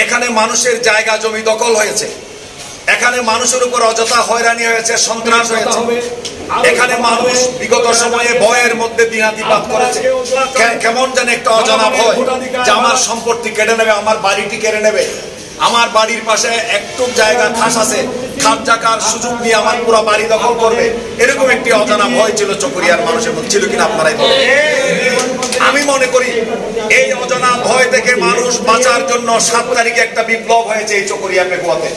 এখানে মানুষের জায়গা জমি দখল হয়েছে, এখানে মানুষের উপর অযথা হয়রানি হয়েছে, সন্ত্রাস হয়েছে, এখানে মানুষ বিগত সময়ে ভয়ের মধ্যে দিনাতিপাত করেছে। কেমন যেন একটা অজানা ভয় যে আমার সম্পত্তি কেড়ে নেবে, আমার বাড়িটি কেড়ে নেবে, আমার বাড়ির পাশে একটু জায়গা খাস আছে, খাস জায়গার সুযোগ নিয়ে আমার পুরো বাড়ি দখল করবে, এরকম একটি অজানা ভয় ছিল চকরিয়ার মানুষের মধ্যে। ছিল কিনা আপনারাই বলেন? আমি মনে করি এই অজানা ভয় থেকে মানুষ বাঁচার জন্য 7 তারিখে একটা বিপ্লব হয়েছে এই চকরিয়া পেকুয়াতে,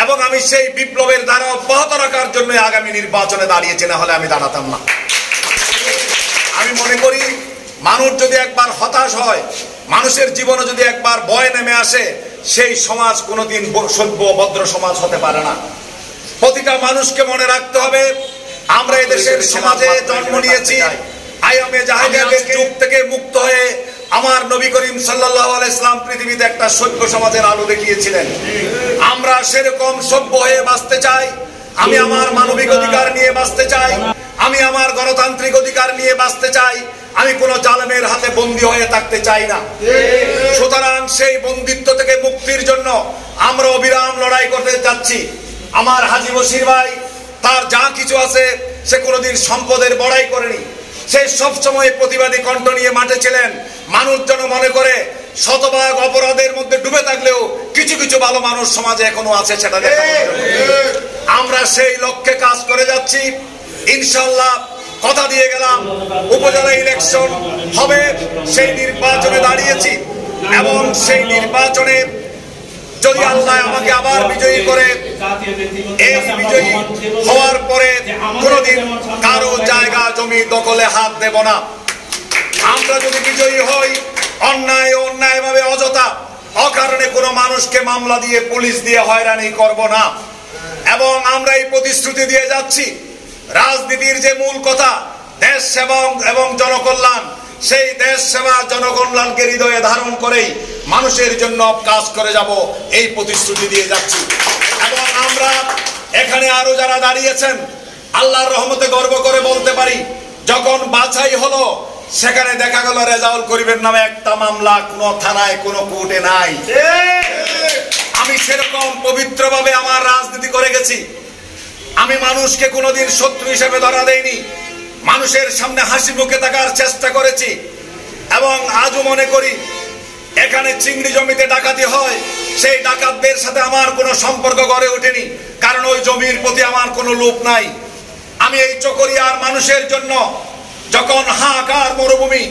এবং আমি সেই বিপ্লবের দ্বারা অব্যাহত রাখার জন্য আগামী নির্বাচনে দাঁড়িয়েছি, না হলে আমি দাঁড়াতাম না। আমি মনে করি মানুষ যদি একবার হতাশ হয়, মানুষের জীবনে যদি একবার ভয় নেমে আসে, সেই সমাজ কোনোদিন সভ্য ভদ্র সমাজ হতে পারে না। প্রতিটা মানুষকে মনে রাখতে হবে আমরা এদেশের সমাজে জন্ম নিয়েছি, আয়ামে জাহেলিয়াতের যুগ থেকে মুক্ত হয়ে আমার নবী করিম সাল্লাল্লাহু আলাইহি সাল্লাম পৃথিবীতে একটা সভ্য সমাজের আলো দেখিয়েছিলেন। আমরা সেরকম সভ্য হয়ে বাঁচতে চাই। আমি আমার মানবিক অধিকার নিয়ে বাঁচতে চাই, আমি আমার গণতান্ত্রিক অধিকার নিয়ে বাঁচতে চাই, আমি কোন জালেমের হাতে বন্দী হয়ে থাকতে চাই না। সুতরাং সেই বন্দিত্ব থেকে মুক্তির জন্য আমরা অবিরাম লড়াই করতে যাচ্ছি। আমার হাজী বশির ভাই তার যা কিছু আছে সে কোনোদিন সম্পদের বড়াই করেনি, সে সবসময় প্রতিবাদী কণ্ঠ নিয়ে মাঠে ছিলেন। মানুষ যেন মনে করে শতভাগ অপরাধের মধ্যে ডুবে থাকলেও কিছু কিছু ভালো মানুষ সমাজে এখনো আছে, সেটা আমরা সেই লক্ষ্যে কাজ করে যাচ্ছি। ইনশাআল্লাহ কথা দিয়ে গেলাম, উপজেলা ইলেকশন হবে, সেই নির্বাচনে দাঁড়িয়েছি, এবং সেই নির্বাচনে যদি আল্লাহ আমাকে আবার বিজয়ী করে, এই বিজয়ী হওয়ার পরে কোনোদিন কারো জায়গা জমি দখলে হাত দেব না। আমরা যদি বিজয়ী হই, অন্যায়ভাবে অযথা অকারণে কোনো মানুষকে মামলা দিয়ে পুলিশ দিয়ে হয়রানি করব না। এবং আমরা এই প্রতিশ্রুতি দিয়ে যাচ্ছি, রাজনীতির যে মূল কথা দেশ সেবা এবং জনকল্যাণ, সেই দেশ সেবা জনকল্যাণকে হৃদয়ে ধারণ করেই মানুষের জন্য কাজ করে যাব, এই প্রতিশ্রুতি দিয়ে যাচ্ছি। এবং আমরা এখানে আরো যারা দাঁড়িয়েছেন, আল্লাহর রহমতে গর্ব করে বলতে পারি, যখন বাছাই হলো সেখানে দেখা গেল রেজাউল করিমের নামে একটা মামলা কোনো থানায় কোনো কোর্টে নাই। আমি সেরকম পবিত্রভাবে আমার রাজনীতি করে গেছি। আমি মানুষকে কোনোদিন শত্রু হিসেবে ধরা দেইনি, মানুষের সামনে হাসি মুখে থাকার চেষ্টা করেছি। এবং আজও মনে করি এখানে চিংড়ি জমিতে ডাকাতি হয়, সেই ডাকাতদের সাথে আমার কোনো সম্পর্ক গড়ে ওঠেনি, কারণ ওই জমির প্রতি আমার কোনো লোভ নাই। আমি এই চকরিয়ার মানুষের জন্য যখন হাহাকার মরুভূমি,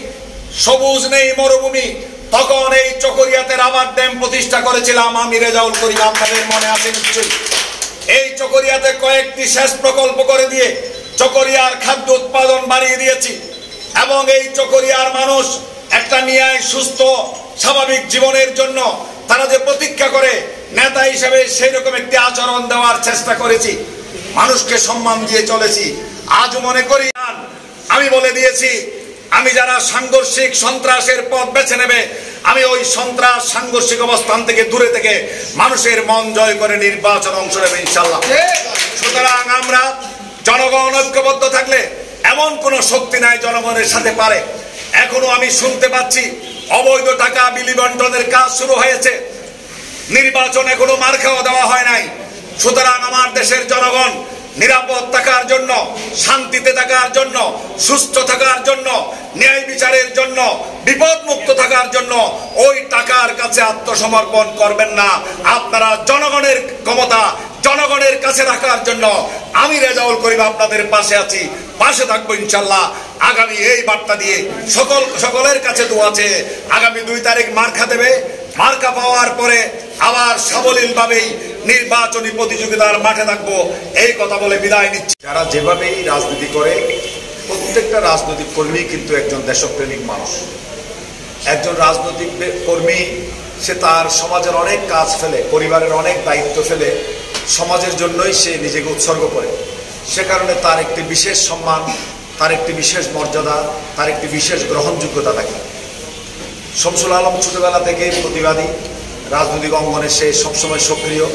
সবুজ নেই মরুভূমি, তখন এই চকরিয়াতে রাবার ড্যাম প্রতিষ্ঠা করেছিলাম আমি, রেজাউল করিম, আপনাদের মনে আছে নিশ্চয়ই। এই চকরিয়াতে কয়েকটি সেচ প্রকল্প করে দিয়ে চকরিয়ার খাদ্য উৎপাদন বাড়িয়ে দিয়েছি, এবং এই চকরিয়ার মানুষ একটা ন্যায় সুস্থ স্বাভাবিক জীবনের জন্য তারা যে প্রতীক্ষা করে নেতা হিসেবে সেই রকম একটি আচরণ দেওয়ার চেষ্টা করেছি, মানুষকে সম্মান দিয়ে চলেছি। আজ মনে করি আমি বলে দিয়েছি, আমি যারা সাংঘর্ষিক সন্ত্রাসের পথ বেছে নেবে, আমি ওই সন্ত্রাস সাংঘর্ষিক অবস্থান থেকে দূরে থেকে মানুষের মন জয় করে নির্বাচন অংশ নেবে ইনশাআল্লাহ। সুতরাং আমরা জনগণ ঐক্যবদ্ধ থাকলে এমন কোন শক্তি নাই জনগণের সাথে পারে। এখনো আমি শুনতে পাচ্ছি অবৈধ টাকা বিলি বন্টনের কাজ শুরু হয়েছে, নির্বাচন এখনো মার খাওয়া দেওয়া হয় নাই। সুতরাং আমার দেশের জনগণ নিরাপদ থাকার জন্য, শান্তিতে থাকার জন্য, সুস্থ থাকার জন্য, ন্যায় বিচারের জন্য, বিপদ মুক্ত থাকার জন্য ওই টাকার কাছে আত্মসমর্পণ করবেন না। আপনারা জনগণের ক্ষমতা জনগণের কাছে রাখার জন্য আমি রেজাউল করিম আপনাদের পাশে আছি, পাশে থাকবো ইনশাআল্লাহ। আগামী এই বার্তা দিয়ে সকলের কাছে দোয়া আছে, আগামী 2 তারিখ মার্কা দেবে, মার্কা পাওয়ার পরে আবার সাবলীল ভাবেই নির্বাচনী প্রতিযোগিতার মাঠে থাকবো, এই কথা বলে বিদায় নিচ্ছি। যারা যেভাবেই রাজনীতি করে, প্রত্যেকটা রাজনৈতিক কর্মী কিন্তু একজন দেশপ্রেমিক মানুষ। একজন রাজনৈতিক কর্মী সে তার সমাজের অনেক কাজ ফেলে, পরিবারের অনেক দায়িত্ব ফেলে সমাজের জন্যই সে নিজেকে উৎসর্গ করে। সে কারণে তার একটি বিশেষ সম্মান, তার একটি বিশেষ মর্যাদা, তার একটি বিশেষ গ্রহণযোগ্যতা থাকে। শামসুল আলম ছোটবেলা থেকে প্রতিবাদী, রাজনৈতিক অঙ্গনে সে সবসময় সক্রিয়।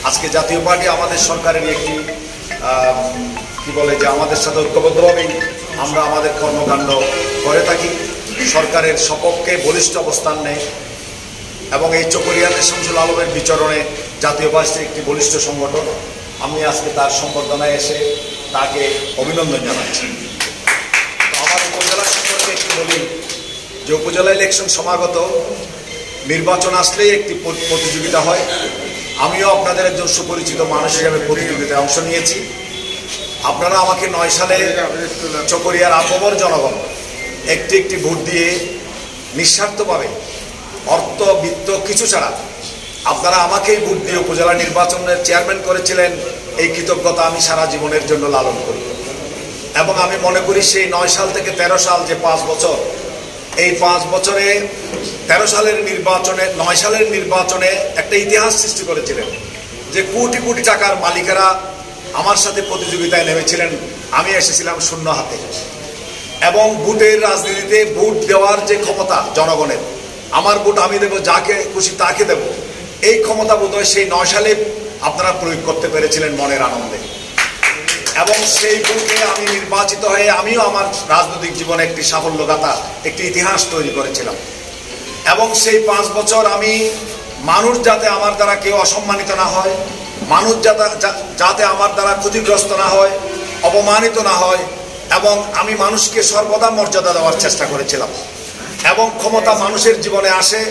আজকে জাতীয় পার্টি আমাদের সরকারের একটি কি বলে যে আমাদের সাথে ঐক্যবদ্ধভাবেই আমরা আমাদের কর্মকাণ্ড করে থাকি, সরকারের সপক্ষে বলিষ্ঠ অবস্থান নেয়। এবং এই চকরিয়াতে শামসুল আলমের বিচরণে জাতীয় পার্টির একটি বলিষ্ঠ সংগঠন। আমি আজকে তার সম্বর্ধনায় এসে তাকে অভিনন্দন জানাচ্ছি। আমার উপজেলা সম্পর্কে একটু বলি যে উপজেলা ইলেকশন সমাগত, নির্বাচন আসলেই একটি প্রতিযোগিতা হয়। আমিও আপনাদের একজন সুপরিচিত মানুষ হিসাবে প্রতিযোগিতায় অংশ নিয়েছি। আপনারা আমাকে 9 সালে চকরিয়ার আপবর জনগণ একটি ভোট দিয়ে নিঃস্বার্থভাবে অর্থ বিত্ত কিছু ছাড়া আপনারা আমাকেই ভোট দিয়ে উপজেলা নির্বাচনের চেয়ারম্যান করেছিলেন। এই কৃতজ্ঞতা আমি সারা জীবনের জন্য লালন করি এবং আমি মনে করি সেই 9 সাল থেকে 13 সাল যে 5 বছর, এই 5 বছরে 13 সালের নির্বাচনে 9 সালের নির্বাচনে একটা ইতিহাস সৃষ্টি করেছিলেন যে কোটি কোটি টাকার মালিকেরা আমার সাথে প্রতিযোগিতায় নেমেছিলেন। আমি এসেছিলাম শূন্য হাতে এবং ভোটের রাজনীতিতে ভোট দেওয়ার যে ক্ষমতা জনগণের, আমার ভোট আমি দেব, যাকে খুশি তাকে দেব, এই ক্ষমতা বোধহয় সেই 9 সালে আপনারা প্রয়োগ করতে পেরেছিলেন মনের আনন্দে। এবং সেই ভোটে আমি নির্বাচিত হয়ে আমিও আমার রাজনৈতিক জীবনে একটি সাফল্যগাথা, একটি ইতিহাস তৈরি করেছিলাম। এবং সেই 5 বছর আমি মানুষ যাতে আমার দ্বারা কেউ অসম্মানিত না হয়, মানুষ যাতে আমার দ্বারা ক্ষতিগ্রস্ত না হয়, অপমানিত না হয়, এবং আমি মানুষকে সর্বদা মর্যাদা দেওয়ার চেষ্টা করেছিলাম। এবং ক্ষমতা মানুষের জীবনে আসে,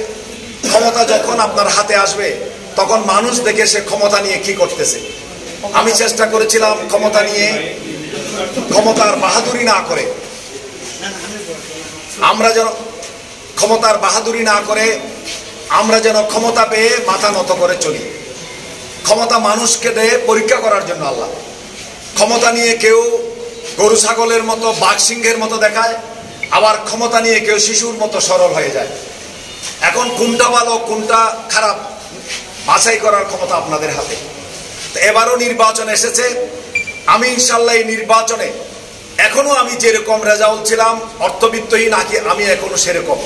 ক্ষমতা যখন আপনার হাতে আসবে তখন মানুষ দেখে সে ক্ষমতা নিয়ে কি করতেছে। আমি চেষ্টা করেছিলাম ক্ষমতা নিয়ে ক্ষমতার বাহাদুরি না করে আমরা যেন ক্ষমতা পেয়ে মাথা নত করে চলি। ক্ষমতা মানুষকে দেয় পরীক্ষা করার জন্য আল্লাহ। ক্ষমতা নিয়ে কেউ গরু ছাগলের মতো, বাঘ সিংহের মতো দেখায়, আবার ক্ষমতা নিয়ে কেউ শিশুর মতো সরল হয়ে যায়। এখন কোনটা ভালো কোনটা খারাপ বাছাই করার ক্ষমতা আপনাদের হাতে। এবারও নির্বাচন এসেছে। আমি ইনশাল্লাহ এই নির্বাচনে এখনো আমি যেরকম রেজাউল ছিলাম অর্থবিত্তহীন, নাকি আমি এখনো সেরকম।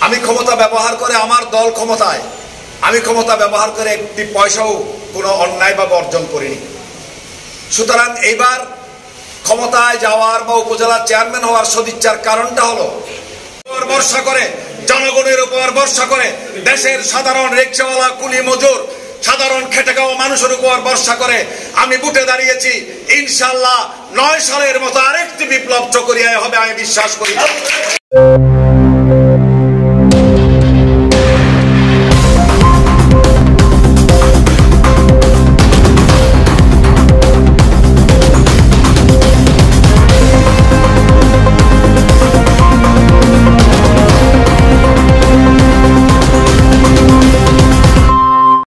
আমি ক্ষমতা ব্যবহার করে, আমার দল ক্ষমতায়, আমি ক্ষমতা ব্যবহার করে একটি পয়সাও কোনো অন্যায়ভাবে অর্জন করিনি। সুতরাং এইবার ক্ষমতায় যাওয়ার বা উপজেলা চেয়ারম্যান হওয়ার সদিচ্ছার কারণটা হলো ভরসা করে, জনগণের উপর ভরসা করে, দেশের সাধারণ রিকশাওয়ালা, কুলি মজুর, সাধারণ খেটে খাওয়া মানুষের উপর ভরসা করে আমি বুটে দাঁড়িয়েছি। ইনশাল্লাহ 9 সালের মতো আরেকটি বিপ্লব চকরিয়ায় হবে আমি বিশ্বাস করি।